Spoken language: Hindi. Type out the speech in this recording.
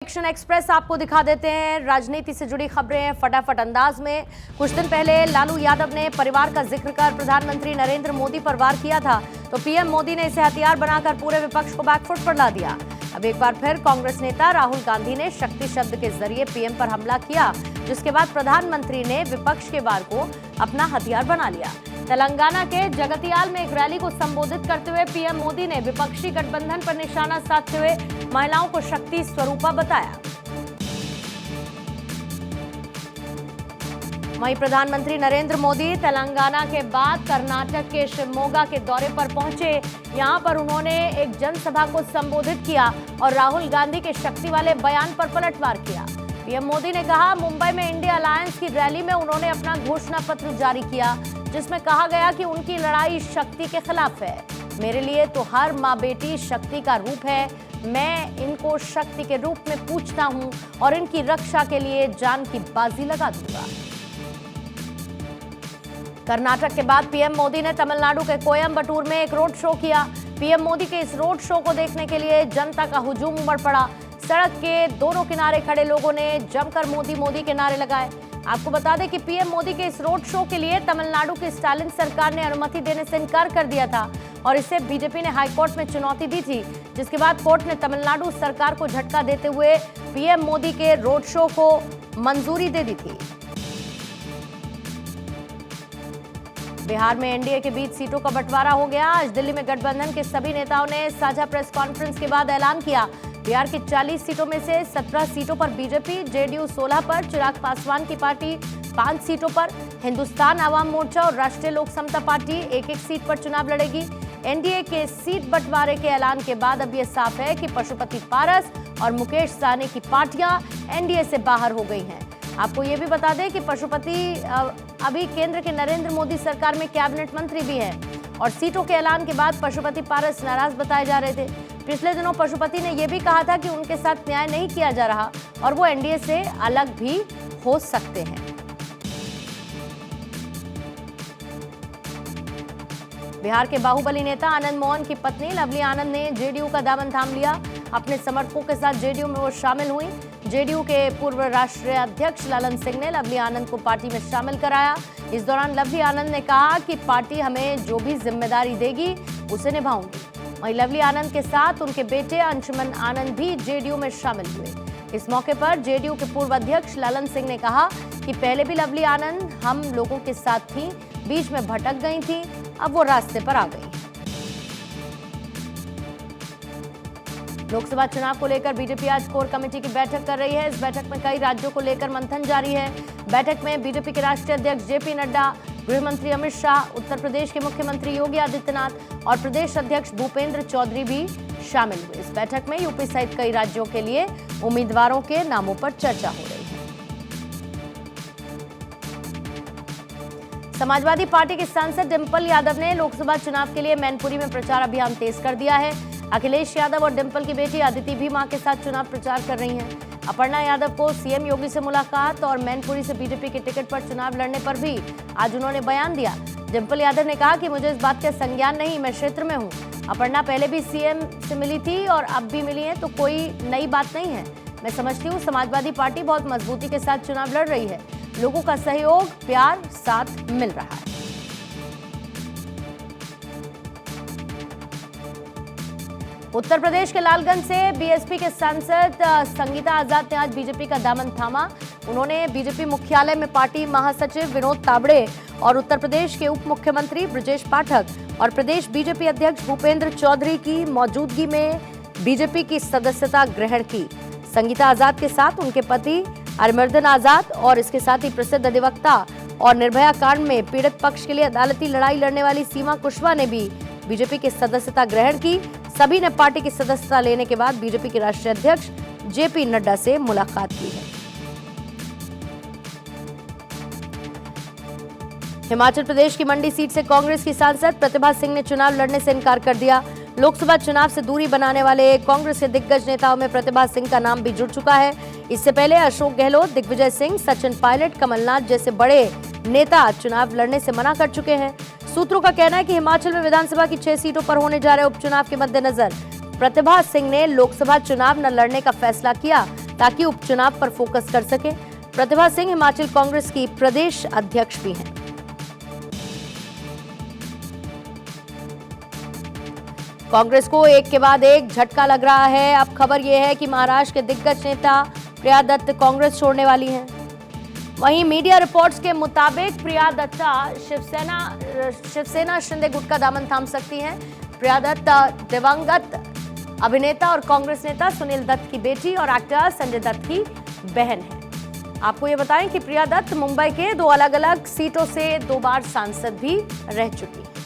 एक्शन एक्सप्रेस आपको दिखा देते हैं राजनीति से जुड़ी खबरें फटाफट अंदाज में। कुछ दिन पहले लालू यादव ने परिवार का जिक्र कर प्रधानमंत्री नरेंद्र मोदी पर वार किया था, तो पीएम मोदी ने इसे हथियार बनाकर पूरे विपक्ष को बैकफुट पर ला दिया। अब एक बार फिर कांग्रेस नेता राहुल गांधी ने शक्ति शब्द के जरिए पीएम पर हमला किया, जिसके बाद प्रधानमंत्री ने विपक्ष के वार को अपना हथियार बना लिया। तेलंगाना के जगतियाल में एक रैली को संबोधित करते हुए पीएम मोदी ने विपक्षी गठबंधन पर निशाना साधते हुए महिलाओं को शक्ति स्वरूपा बताया। वहीं प्रधानमंत्री नरेंद्र मोदी तेलंगाना के बाद कर्नाटक के शिवमोगा के दौरे पर पहुंचे। यहां पर उन्होंने एक जनसभा को संबोधित किया और राहुल गांधी के शक्ति वाले बयान पर पलटवार किया। पीएम मोदी ने कहा, मुंबई में इंडिया अलायंस की रैली में उन्होंने अपना घोषणा पत्र जारी किया, जिसमें कहा गया कि उनकी लड़ाई शक्ति के खिलाफ है। मेरे लिए तो हर माँ बेटी शक्ति का रूप है। मैं इनको शक्ति के रूप में पूछता हूं और इनकी रक्षा के लिए जान की बाजी लगा दूंगा। कर्नाटक के बाद पीएम मोदी ने तमिलनाडु के कोयम्बटूर में एक रोड शो किया। पीएम मोदी के इस रोड शो को देखने के लिए जनता का हुजूम उमड़ पड़ा। सड़क के दोनों किनारे खड़े लोगों ने जमकर मोदी मोदी के नारे लगाए। आपको बता दें कि पीएम मोदी के इस रोड शो के लिए तमिलनाडु की स्टालिन सरकार ने अनुमति देने से इनकार कर दिया था और इसे बीजेपी ने हाईकोर्ट में चुनौती दी थी, जिसके बाद कोर्ट ने तमिलनाडु सरकार को झटका देते हुए पीएम मोदी के रोड शो को मंजूरी दे दी थी। बिहार में एनडीए के बीच सीटों का बंटवारा हो गया। आज दिल्ली में गठबंधन के सभी नेताओं ने साझा प्रेस कॉन्फ्रेंस के बाद ऐलान किया, बिहार की 40 सीटों में से 17 सीटों पर बीजेपी, जेडीयू 16 पर, चिराग पासवान की पार्टी 5 सीटों पर, हिंदुस्तान आवाम मोर्चा और राष्ट्रीय लोक समता पार्टी एक एक सीट पर चुनाव लड़ेगी। एनडीए के सीट बंटवारे के ऐलान के बाद अब यह साफ है कि पशुपति पारस और मुकेश सहनी की पार्टियां एनडीए से बाहर हो गई हैं। आपको ये भी बता दें कि पशुपति अभी केंद्र के नरेंद्र मोदी सरकार में कैबिनेट मंत्री भी हैं और सीटों के ऐलान के बाद पशुपति पारस नाराज बताए जा रहे थे। पिछले दिनों पशुपति ने यह भी कहा था कि उनके साथ न्याय नहीं किया जा रहा और वो एनडीए से अलग भी हो सकते हैं। बिहार के बाहुबली नेता आनंद मोहन की पत्नी लवली आनंद ने जेडीयू का दामन थाम लिया। अपने समर्थकों के साथ जेडीयू में वो शामिल हुई। जेडीयू के पूर्व राष्ट्रीय अध्यक्ष ललन सिंह ने लवली आनंद को पार्टी में शामिल कराया। इस दौरान लवली आनंद ने कहा कि पार्टी हमें जो भी जिम्मेदारी देगी उसे निभाऊंगी। वहीं लवली आनंद के साथ उनके बेटे अंशुमन आनंद भी जेडीयू में शामिल हुए। इस मौके पर जेडीयू के पूर्व अध्यक्ष ललन सिंह ने कहा कि पहले भी लवली आनंद हम लोगों के साथ थी, बीच में भटक गई थी, अब वो रास्ते पर आ गई। लोकसभा चुनाव को लेकर बीजेपी आज कोर कमेटी की बैठक कर रही है। इस बैठक में कई राज्यों को लेकर मंथन जारी है। बैठक में बीजेपी के राष्ट्रीय अध्यक्ष जेपी नड्डा, गृह मंत्री अमित शाह, उत्तर प्रदेश के मुख्यमंत्री योगी आदित्यनाथ और प्रदेश अध्यक्ष भूपेंद्र चौधरी भी शामिल हुए। इस बैठक में यूपी सहित कई राज्यों के लिए उम्मीदवारों के नामों पर चर्चा हो रही है। समाजवादी पार्टी के सांसद डिंपल यादव ने लोकसभा चुनाव के लिए मैनपुरी में प्रचार अभियान तेज कर दिया है। अखिलेश यादव और डिंपल की बेटी अदिति भी मां के साथ चुनाव प्रचार कर रही हैं। अपर्णा यादव को सीएम योगी से मुलाकात और मैनपुरी से बीजेपी के टिकट पर चुनाव लड़ने पर भी आज उन्होंने बयान दिया। डिंपल यादव ने कहा कि मुझे इस बात का संज्ञान नहीं, मैं क्षेत्र में हूं। अपर्णा पहले भी सीएम से मिली थी और अब भी मिली है, तो कोई नई बात नहीं है। मैं समझती हूँ समाजवादी पार्टी बहुत मजबूती के साथ चुनाव लड़ रही है। लोगों का सहयोग, प्यार साथ मिल रहा है। उत्तर प्रदेश के लालगंज से बीएसपी के सांसद संगीता आजाद ने आज बीजेपी का दामन थामा। उन्होंने बीजेपी मुख्यालय में पार्टी महासचिव विनोद तावड़े और उत्तर प्रदेश के उप मुख्यमंत्री ब्रजेश पाठक और प्रदेश बीजेपी अध्यक्ष भूपेंद्र चौधरी की मौजूदगी में बीजेपी की सदस्यता ग्रहण की। संगीता आजाद के साथ उनके पति अरिमर्दन आजाद और इसके साथ ही प्रसिद्ध अधिवक्ता और निर्भया कांड में पीड़ित पक्ष के लिए अदालती लड़ाई लड़ने वाली सीमा कुशवाहा ने भी बीजेपी की सदस्यता ग्रहण की। सभी ने पार्टी की सदस्यता लेने के बाद बीजेपी के राष्ट्रीय अध्यक्ष जेपी नड्डा से मुलाकात की है। हिमाचल प्रदेश की मंडी सीट से कांग्रेस की सांसद प्रतिभा सिंह ने चुनाव लड़ने से इनकार कर दिया। लोकसभा चुनाव से दूरी बनाने वाले कांग्रेस के दिग्गज नेताओं में प्रतिभा सिंह का नाम भी जुड़ चुका है। इससे पहले अशोक गहलोत, दिग्विजय सिंह, सचिन पायलट, कमलनाथ जैसे बड़े नेता चुनाव लड़ने से मना कर चुके हैं। सूत्रों का कहना है कि हिमाचल में विधानसभा की 6 सीटों पर होने जा रहे उपचुनाव के मद्देनजर प्रतिभा सिंह ने लोकसभा चुनाव न लड़ने का फैसला किया। ताकि उपचुनाव पर फोकस कर सके। प्रतिभा सिंह हिमाचल कांग्रेस की प्रदेश अध्यक्ष भी हैं। कांग्रेस को एक के बाद एक झटका लग रहा है। अब खबर यह है कि महाराष्ट्र के दिग्गज नेता प्रिया दत्त कांग्रेस छोड़ने वाली हैं। वहीं मीडिया रिपोर्ट्स के मुताबिक प्रिया दत्ता शिवसेना शिंदे गुट का दामन थाम सकती हैं। प्रिया दत्त दिवंगत अभिनेता और कांग्रेस नेता सुनील दत्त की बेटी और एक्टर संजय दत्त की बहन है। आपको ये बताएं कि प्रिया दत्त मुंबई के 2 अलग अलग सीटों से 2 बार सांसद भी रह चुकी हैं।